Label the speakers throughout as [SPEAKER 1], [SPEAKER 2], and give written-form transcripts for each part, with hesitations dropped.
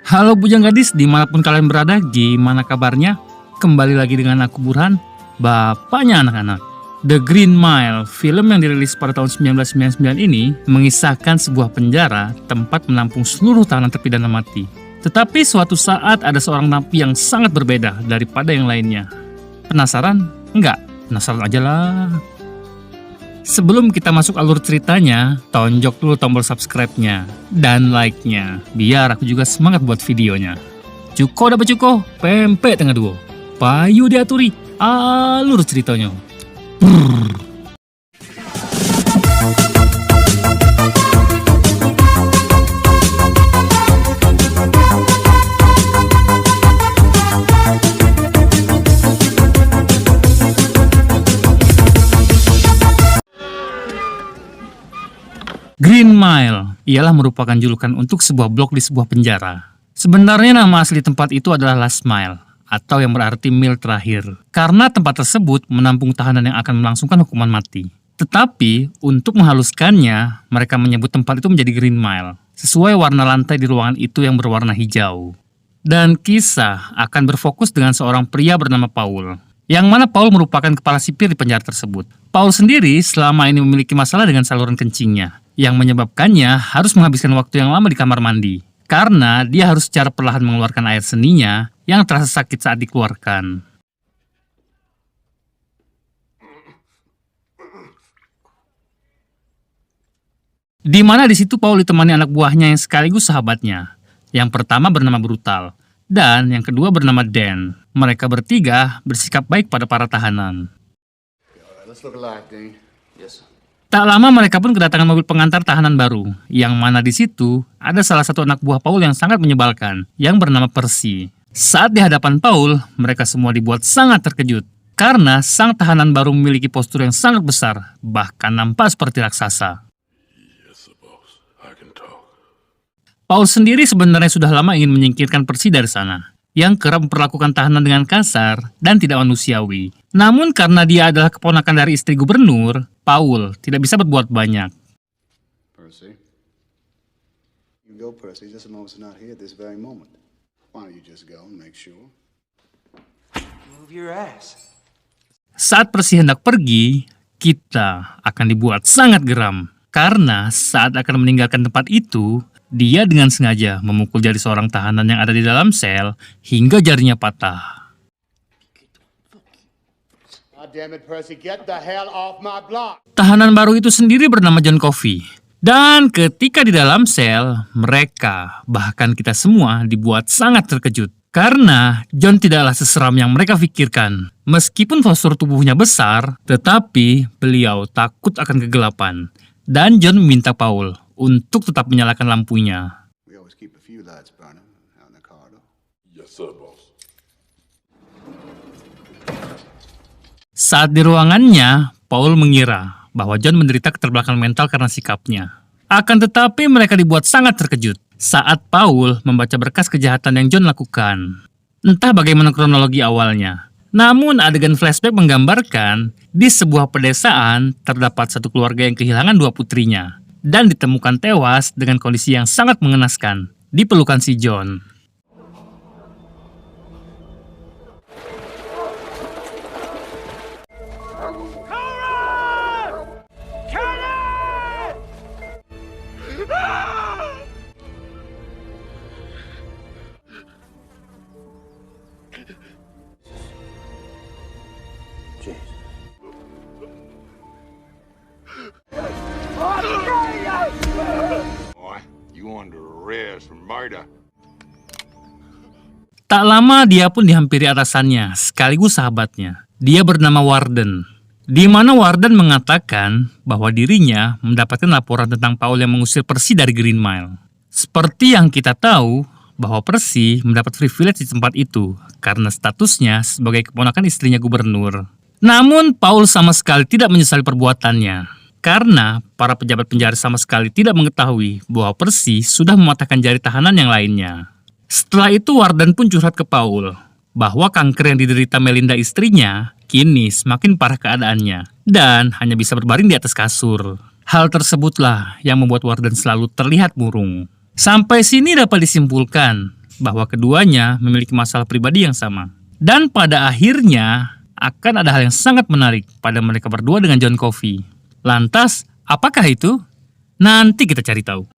[SPEAKER 1] Halo bujang gadis, dimanapun kalian berada, gimana kabarnya? Kembali lagi dengan aku Burhan, bapaknya anak-anak. The Green Mile, film yang dirilis pada tahun 1999 ini mengisahkan sebuah penjara tempat menampung seluruh tahanan terpidana mati. Tetapi suatu saat ada seorang napi yang sangat berbeda daripada yang lainnya. Penasaran? Enggak, penasaran aja lah. Sebelum kita masuk alur ceritanya, tonjok dulu tombol subscribe-nya dan like-nya, biar aku juga semangat buat videonya. Cuko dapat cuko, pempek tengah duo. Payu diaturi, alur ceritanya. Green Mile ialah merupakan julukan untuk sebuah blok di sebuah penjara. Sebenarnya nama asli tempat itu adalah Last Mile, atau yang berarti mil terakhir. Karena tempat tersebut menampung tahanan yang akan melangsungkan hukuman mati. Tetapi, untuk menghaluskannya, mereka menyebut tempat itu menjadi Green Mile, sesuai warna lantai di ruangan itu yang berwarna hijau. Dan kisah akan berfokus dengan seorang pria bernama Paul, yang mana Paul merupakan kepala sipir di penjara tersebut. Paul sendiri selama ini memiliki masalah dengan saluran kencingnya, yang menyebabkannya harus menghabiskan waktu yang lama di kamar mandi. Karena dia harus secara perlahan mengeluarkan air seninya yang terasa sakit saat dikeluarkan. Di mana di situ Paul ditemani anak buahnya yang sekaligus sahabatnya. Yang pertama bernama Brutal, dan yang kedua bernama Dan. Mereka bertiga bersikap baik pada para tahanan. Tak lama mereka pun kedatangan mobil pengantar tahanan baru, yang mana di situ ada salah satu anak buah Paul yang sangat menyebalkan, yang bernama Percy. Saat di hadapan Paul, mereka semua dibuat sangat terkejut, karena sang tahanan baru memiliki postur yang sangat besar, bahkan nampak seperti raksasa. Paul sendiri sebenarnya sudah lama ingin menyingkirkan Percy dari sana, yang kerap memperlakukan tahanan dengan kasar dan tidak manusiawi. Namun karena dia adalah keponakan dari istri gubernur, Paul tidak bisa berbuat banyak.
[SPEAKER 2] Percy. You can go, Percy, just as long as it's not here at this very moment. Why don't you just go and make sure?
[SPEAKER 3] Move your ass.
[SPEAKER 1] Saat Percy hendak pergi, kita akan dibuat sangat geram. Karena saat akan meninggalkan tempat itu, dia dengan sengaja memukul jari seorang tahanan yang ada di dalam sel hingga jarinya patah.
[SPEAKER 2] Damn it, Percy, get the hell off my block.
[SPEAKER 1] Tahanan baru itu sendiri bernama John Coffey. Dan ketika di dalam sel, mereka, bahkan kita semua dibuat sangat terkejut. Karena John tidaklah seseram yang mereka pikirkan. Meskipun postur tubuhnya besar, tetapi beliau takut akan kegelapan. Dan John meminta Paul untuk tetap menyalakan lampunya.
[SPEAKER 2] We always keep a few lights burning out in the corridor.
[SPEAKER 4] Yes, sir, boss.
[SPEAKER 1] Saat di ruangannya, Paul mengira bahwa John menderita keterbelakangan mental karena sikapnya. Akan tetapi mereka dibuat sangat terkejut saat Paul membaca berkas kejahatan yang John lakukan. Entah bagaimana kronologi awalnya. Namun adegan flashback menggambarkan di sebuah pedesaan terdapat satu keluarga yang kehilangan dua putrinya dan ditemukan tewas dengan kondisi yang sangat mengenaskan di pelukan si John.
[SPEAKER 4] Boy, you under arrest for murder.
[SPEAKER 1] Tak lama dia pun dihampiri atasannya, sekaligus sahabatnya. Dia bernama Warden. Di mana Warden mengatakan bahwa dirinya mendapatkan laporan tentang Paul yang mengusir Percy dari Green Mile. Seperti yang kita tahu, bahwa Percy mendapat privilege di tempat itu karena statusnya sebagai keponakan istrinya gubernur. Namun Paul sama sekali tidak menyesali perbuatannya. Karena para pejabat penjara sama sekali tidak mengetahui bahwa Percy sudah mematahkan jari tahanan yang lainnya. Setelah itu Warden pun curhat ke Paul bahwa kanker yang diderita Melinda istrinya kini semakin parah keadaannya dan hanya bisa berbaring di atas kasur. Hal tersebutlah yang membuat Warden selalu terlihat murung. Sampai sini dapat disimpulkan bahwa keduanya memiliki masalah pribadi yang sama. Dan pada akhirnya akan ada hal yang sangat menarik pada mereka berdua dengan John Coffey. Lantas, apakah itu? Nanti kita cari tahu.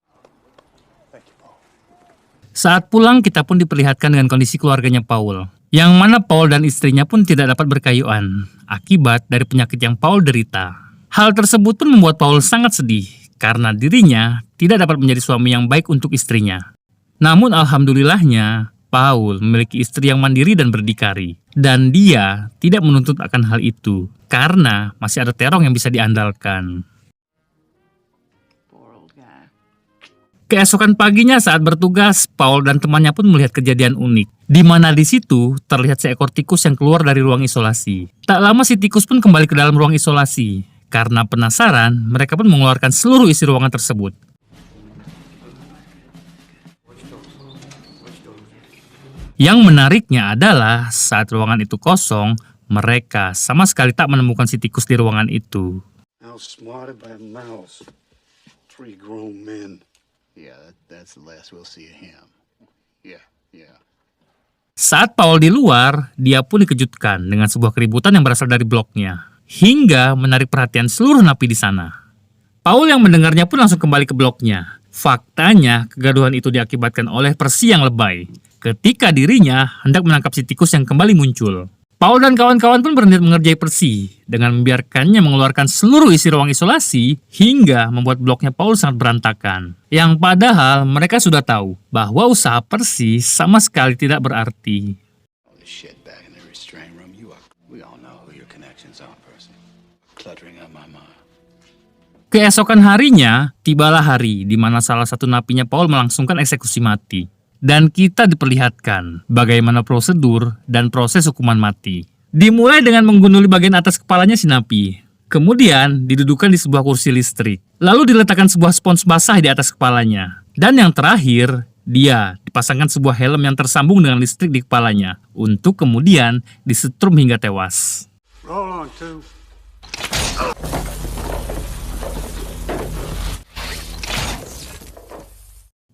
[SPEAKER 1] Saat pulang, kita pun diperlihatkan dengan kondisi keluarganya Paul, yang mana Paul dan istrinya pun tidak dapat berkayuan akibat dari penyakit yang Paul derita. Hal tersebut pun membuat Paul sangat sedih karena dirinya tidak dapat menjadi suami yang baik untuk istrinya. Namun alhamdulillahnya, Paul memiliki istri yang mandiri dan berdikari, dan dia tidak menuntut akan hal itu karena masih ada terong yang bisa diandalkan. Keesokan paginya saat bertugas, Paul dan temannya pun melihat kejadian unik, di mana di situ terlihat seekor tikus yang keluar dari ruang isolasi. Tak lama si tikus pun kembali ke dalam ruang isolasi. Karena penasaran, mereka pun mengeluarkan seluruh isi ruangan tersebut. Yang menariknya adalah saat ruangan itu kosong, mereka sama sekali tak menemukan si tikus di ruangan itu.
[SPEAKER 2] Outsmarted by a mouse. 3 grown men. Yeah, that's the last we'll see of him. Yeah.
[SPEAKER 1] Saat Paul di luar, dia pun dikejutkan dengan sebuah keributan yang berasal dari bloknya, hingga menarik perhatian seluruh napi di sana. Paul yang mendengarnya pun langsung kembali ke bloknya. Faktanya, kegaduhan itu diakibatkan oleh Percy yang lebay, ketika dirinya hendak menangkap si tikus yang kembali muncul. Paul dan kawan-kawan pun berniat mengerjai Percy dengan membiarkannya mengeluarkan seluruh isi ruang isolasi hingga membuat bloknya Paul sangat berantakan. Yang padahal mereka sudah tahu bahwa usaha Percy sama sekali tidak berarti.
[SPEAKER 2] All this shit back in the restraint room. We all know who your connections are, Percy. Cluttering up my mind.
[SPEAKER 1] Keesokan harinya, tibalah hari di mana salah satu napinya Paul melangsungkan eksekusi mati. Dan kita diperlihatkan bagaimana prosedur dan proses hukuman mati. Dimulai dengan menggunduli bagian atas kepalanya si napi. Kemudian didudukan di sebuah kursi listrik. Lalu diletakkan sebuah spons basah di atas kepalanya. Dan yang terakhir, dia dipasangkan sebuah helm yang tersambung dengan listrik di kepalanya. Untuk kemudian disetrum hingga tewas.
[SPEAKER 2] Roll on, two.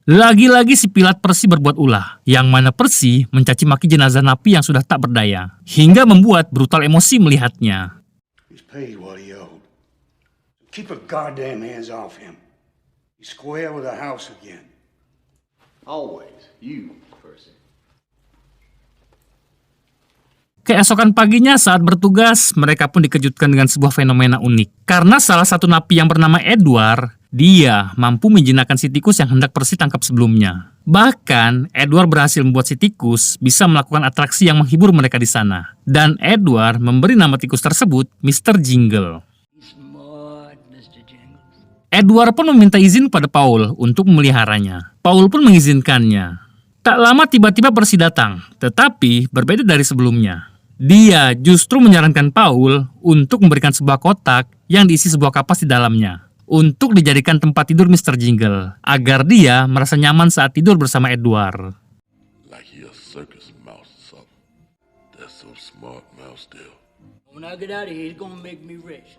[SPEAKER 1] Lagi-lagi si Pilat Percy berbuat ulah, yang mana Percy mencaci maki jenazah napi yang sudah tak berdaya, hingga membuat brutal emosi melihatnya.
[SPEAKER 2] He's paid what he owed. Keep your goddamn hands off him. He's square with the house again. Always, you, Percy.
[SPEAKER 1] Keesokan paginya saat bertugas, mereka pun dikejutkan dengan sebuah fenomena unik. Karena salah satu napi yang bernama Edward, dia mampu menjinakkan si tikus yang hendak Percy tangkap sebelumnya. Bahkan, Edward berhasil membuat si tikus bisa melakukan atraksi yang menghibur mereka di sana. Dan Edward memberi nama tikus tersebut Mr. Jingle. Edward pun meminta izin pada Paul untuk memeliharanya. Paul pun mengizinkannya. Tak lama tiba-tiba Percy datang, tetapi berbeda dari sebelumnya. Dia justru menyarankan Paul untuk memberikan sebuah kotak yang diisi sebuah kapas di dalamnya untuk dijadikan tempat tidur Mr. Jingle, agar dia merasa nyaman saat tidur bersama Edward.
[SPEAKER 4] Like he a circus mouse or something. That's so smart mouse deal.
[SPEAKER 5] When I get out of here, he's gonna make me rich.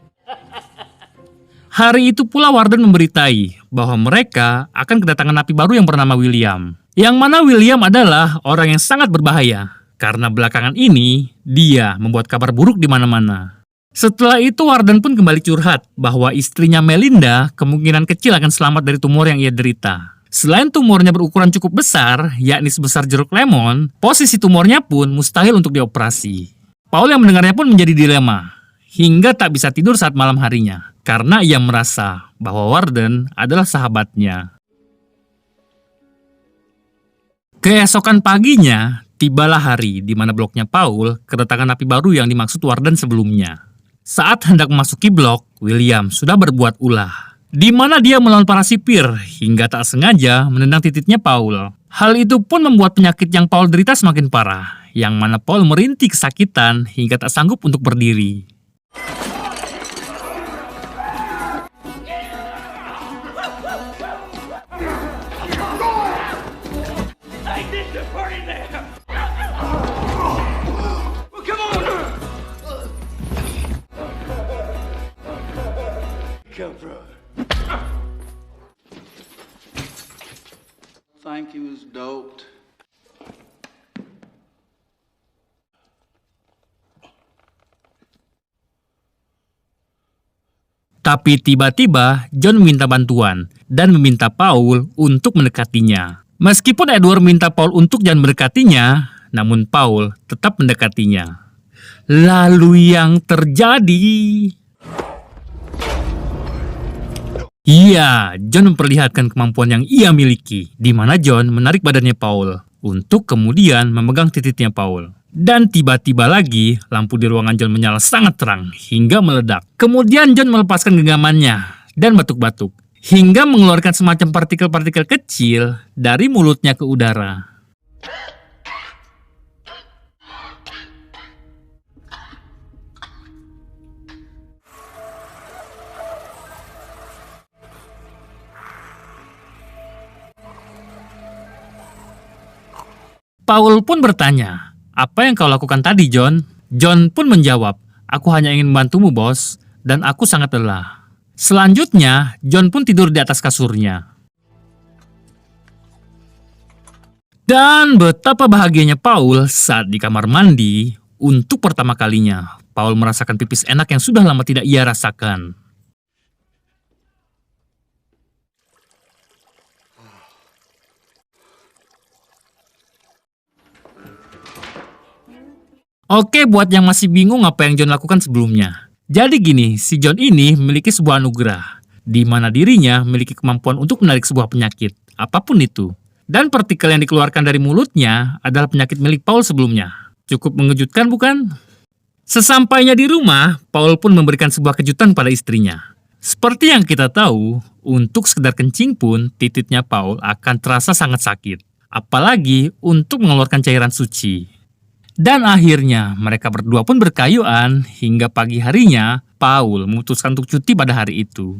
[SPEAKER 1] Hari itu pula Warden memberitai bahwa mereka akan kedatangan napi baru yang bernama William. Yang mana William adalah orang yang sangat berbahaya, karena belakangan ini dia membuat kabar buruk di mana-mana. Setelah itu Warden pun kembali curhat bahwa istrinya Melinda kemungkinan kecil akan selamat dari tumor yang ia derita. Selain tumornya berukuran cukup besar, yakni sebesar jeruk lemon, posisi tumornya pun mustahil untuk dioperasi. Paul yang mendengarnya pun menjadi dilema, hingga tak bisa tidur saat malam harinya, karena ia merasa bahwa Warden adalah sahabatnya. Keesokan paginya, tibalah hari di mana bloknya Paul kedatangan napi baru yang dimaksud Warden sebelumnya. Saat hendak memasuki blok, William sudah berbuat ulah, di mana dia melawan para sipir hingga tak sengaja menendang titiknya Paul. Hal itu pun membuat penyakit yang Paul derita semakin parah, yang mana Paul merintih kesakitan hingga tak sanggup untuk berdiri.
[SPEAKER 2] Think he was doped.
[SPEAKER 1] Tapi tiba-tiba John meminta bantuan dan meminta Paul untuk mendekatinya. Meskipun Edward minta Paul untuk jangan mendekatinya, namun Paul tetap mendekatinya. Lalu yang terjadi... Iya, John memperlihatkan kemampuan yang ia miliki, di mana John menarik badannya Paul untuk kemudian memegang titiknya Paul. Dan tiba-tiba lagi, lampu di ruangan John menyala sangat terang hingga meledak. Kemudian John melepaskan genggamannya dan batuk-batuk, hingga mengeluarkan semacam partikel-partikel kecil dari mulutnya ke udara. Paul pun bertanya, "Apa yang kau lakukan tadi, John?" John pun menjawab, "Aku hanya ingin membantumu, bos, dan aku sangat lelah." Selanjutnya, John pun tidur di atas kasurnya. Dan betapa bahagianya Paul saat di kamar mandi, untuk pertama kalinya, Paul merasakan pipis enak yang sudah lama tidak ia rasakan. Oke, buat yang masih bingung apa yang John lakukan sebelumnya. Jadi gini, si John ini memiliki sebuah anugerah, di mana dirinya memiliki kemampuan untuk menarik sebuah penyakit, apapun itu. Dan partikel yang dikeluarkan dari mulutnya adalah penyakit milik Paul sebelumnya. Cukup mengejutkan, bukan? Sesampainya di rumah, Paul pun memberikan sebuah kejutan pada istrinya. Seperti yang kita tahu, untuk sekedar kencing pun, titiknya Paul akan terasa sangat sakit. Apalagi untuk mengeluarkan cairan suci. Dan akhirnya mereka berdua pun berkayuan hingga pagi harinya Paul memutuskan untuk cuti pada hari itu.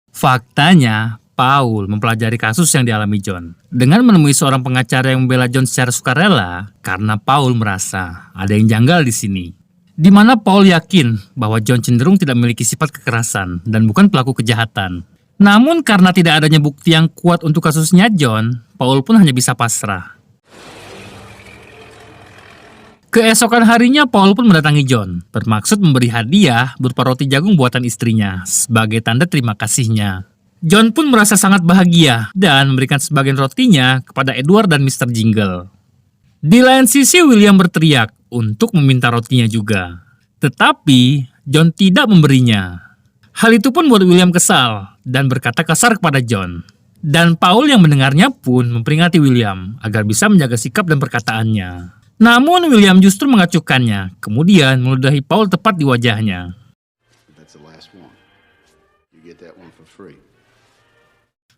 [SPEAKER 1] Faktanya, Paul mempelajari kasus yang dialami John dengan menemui seorang pengacara yang membela John secara sukarela karena Paul merasa ada yang janggal di sini. Di mana Paul yakin bahwa John cenderung tidak memiliki sifat kekerasan dan bukan pelaku kejahatan. Namun karena tidak adanya bukti yang kuat untuk kasusnya John, Paul pun hanya bisa pasrah. Keesokan harinya, Paul pun mendatangi John, bermaksud memberi hadiah berupa roti jagung buatan istrinya sebagai tanda terima kasihnya. John pun merasa sangat bahagia dan memberikan sebagian rotinya kepada Edward dan Mr. Jingle. Di lain sisi, William berteriak untuk meminta rotinya juga. Tetapi, John tidak memberinya. Hal itu pun buat William kesal dan berkata kasar kepada John. Dan Paul yang mendengarnya pun memperingati William agar bisa menjaga sikap dan perkataannya. Namun William justru mengacuhkannya, kemudian meludahi Paul tepat di wajahnya.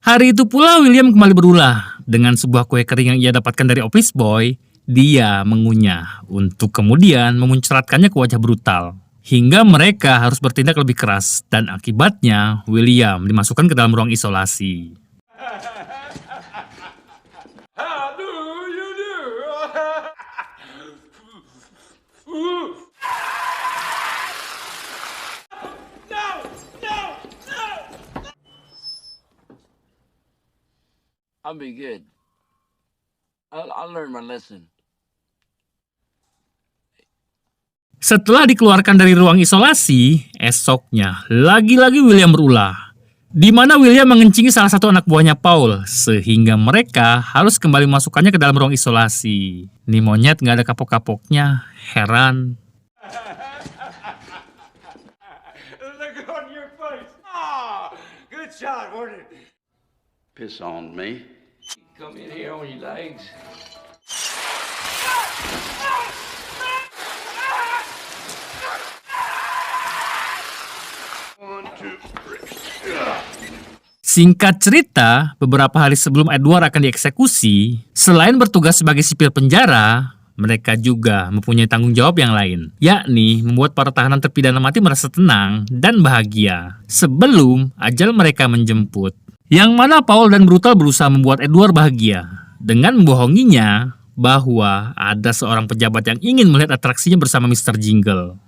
[SPEAKER 1] Hari itu pula William kembali berulah. Dengan sebuah kue kering yang ia dapatkan dari office boy, dia mengunyah untuk kemudian memuncratkannya ke wajah brutal. Hingga mereka harus bertindak lebih keras dan akibatnya William dimasukkan ke dalam ruang isolasi.
[SPEAKER 5] I'll be good. I'll learn my lesson.
[SPEAKER 1] Setelah dikeluarkan dari ruang isolasi, esoknya lagi-lagi William berulah. Di mana William mengencingi salah satu anak buahnya Paul, sehingga mereka harus kembali memasukkannya ke dalam ruang isolasi. Nih monyet nggak ada kapok-kapoknya, heran.
[SPEAKER 2] Look on your face. Ah, good shot, wasn't it? Piss on me.
[SPEAKER 5] Come in here on your legs.
[SPEAKER 1] Singkat cerita, beberapa hari sebelum Edward akan dieksekusi, selain bertugas sebagai sipir penjara, mereka juga mempunyai tanggung jawab yang lain, yakni membuat para tahanan terpidana mati merasa tenang dan bahagia sebelum ajal mereka menjemput. Yang mana Paul dan Brutal berusaha membuat Edward bahagia dengan membohonginya bahwa ada seorang pejabat yang ingin melihat atraksinya bersama Mr. Jingle.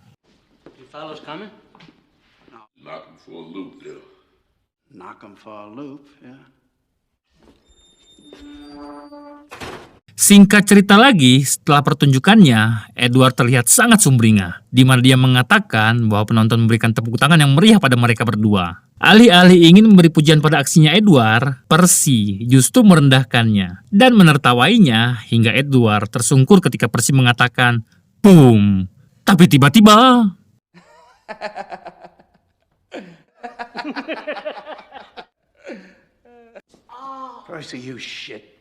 [SPEAKER 5] You fellas coming?
[SPEAKER 4] Knock him for a loop there.
[SPEAKER 2] Knock 'em for a loop, yeah.
[SPEAKER 1] Singkat cerita lagi, setelah pertunjukannya, Edward terlihat sangat sumringah, di mana dia mengatakan bahwa penonton memberikan tepuk tangan yang meriah pada mereka berdua. Alih-alih ingin memberi pujian pada aksinya Edward, Percy justru merendahkannya dan menertawainya hingga Edward tersungkur ketika Percy mengatakan, "Boom!" Tapi tiba-tiba...
[SPEAKER 2] Percy, you shit.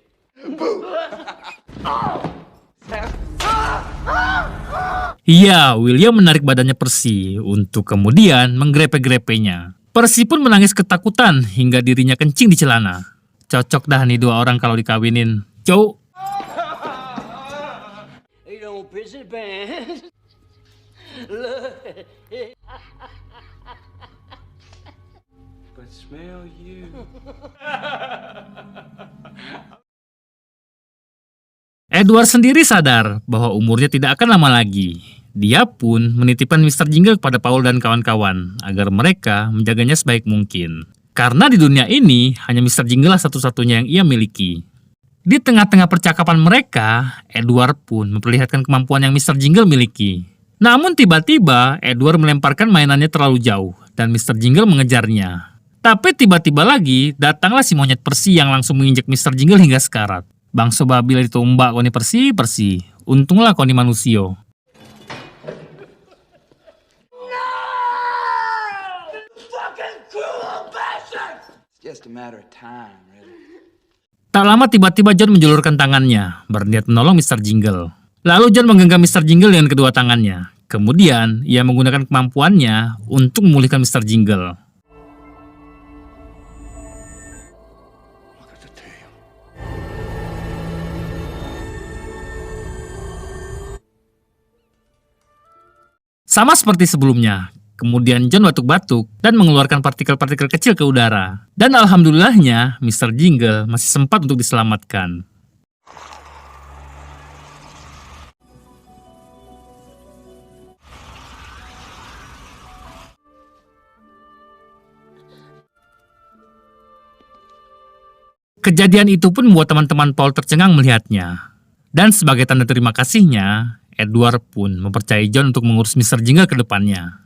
[SPEAKER 1] Ya, William menarik badannya Percy untuk kemudian menggrepe-grepenya. Percy pun menangis ketakutan hingga dirinya kencing di celana. Cocok dah nih dua orang kalau dikawinin. Cuk.
[SPEAKER 6] You don't piss it, man. Look.
[SPEAKER 3] But smell you.
[SPEAKER 1] Edward sendiri sadar bahwa umurnya tidak akan lama lagi. Dia pun menitipkan Mr. Jingle kepada Paul dan kawan-kawan agar mereka menjaganya sebaik mungkin. Karena di dunia ini hanya Mr. Jingle lah satu-satunya yang ia miliki. Di tengah-tengah percakapan mereka, Edward pun memperlihatkan kemampuan yang Mr. Jingle miliki. Namun tiba-tiba Edward melemparkan mainannya terlalu jauh dan Mr. Jingle mengejarnya. Tapi tiba-tiba lagi datanglah si monyet Percy yang langsung menginjak Mr. Jingle hingga sekarat. Bangsa babi lah ditombak kau ni Percy. Untunglah kau ni manusio.
[SPEAKER 3] It's just a matter of time, really.
[SPEAKER 1] Tak lama tiba-tiba John menjulurkan tangannya, berniat menolong Mr. Jingle. Lalu John menggenggam Mr. Jingle dengan kedua tangannya. Kemudian ia menggunakan kemampuannya untuk memulihkan Mr. Jingle.
[SPEAKER 2] Look at the tail.
[SPEAKER 1] Sama seperti sebelumnya, kemudian John batuk-batuk dan mengeluarkan partikel-partikel kecil ke udara. Dan alhamdulillahnya, Mr. Jingle masih sempat untuk diselamatkan. Kejadian itu pun membuat teman-teman Paul tercengang melihatnya. Dan sebagai tanda terima kasihnya, Edward pun mempercayai John untuk mengurus Mr. Jingle ke depannya.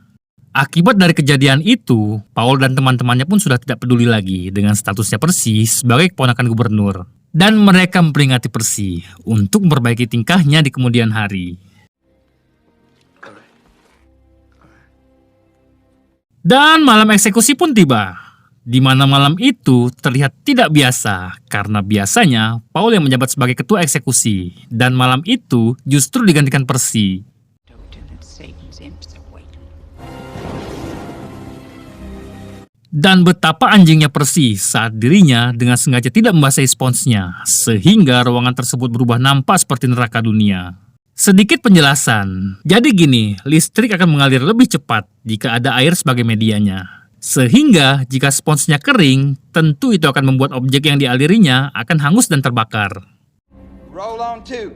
[SPEAKER 1] Akibat dari kejadian itu, Paul dan teman-temannya pun sudah tidak peduli lagi dengan statusnya Percy sebagai keponakan gubernur. Dan mereka memperingati Percy untuk memperbaiki tingkahnya di kemudian hari. Dan malam eksekusi pun tiba. Di mana malam itu terlihat tidak biasa karena biasanya Paul yang menjabat sebagai ketua eksekusi dan malam itu justru digantikan Percy. Dan betapa anjingnya Percy saat dirinya dengan sengaja tidak membasahi sponsnya sehingga ruangan tersebut berubah nampak seperti neraka dunia. Sedikit penjelasan, jadi gini, listrik akan mengalir lebih cepat jika ada air sebagai medianya. Sehingga jika sponsnya kering, tentu itu akan membuat objek yang dialirinya akan hangus dan terbakar.
[SPEAKER 3] Roll on two.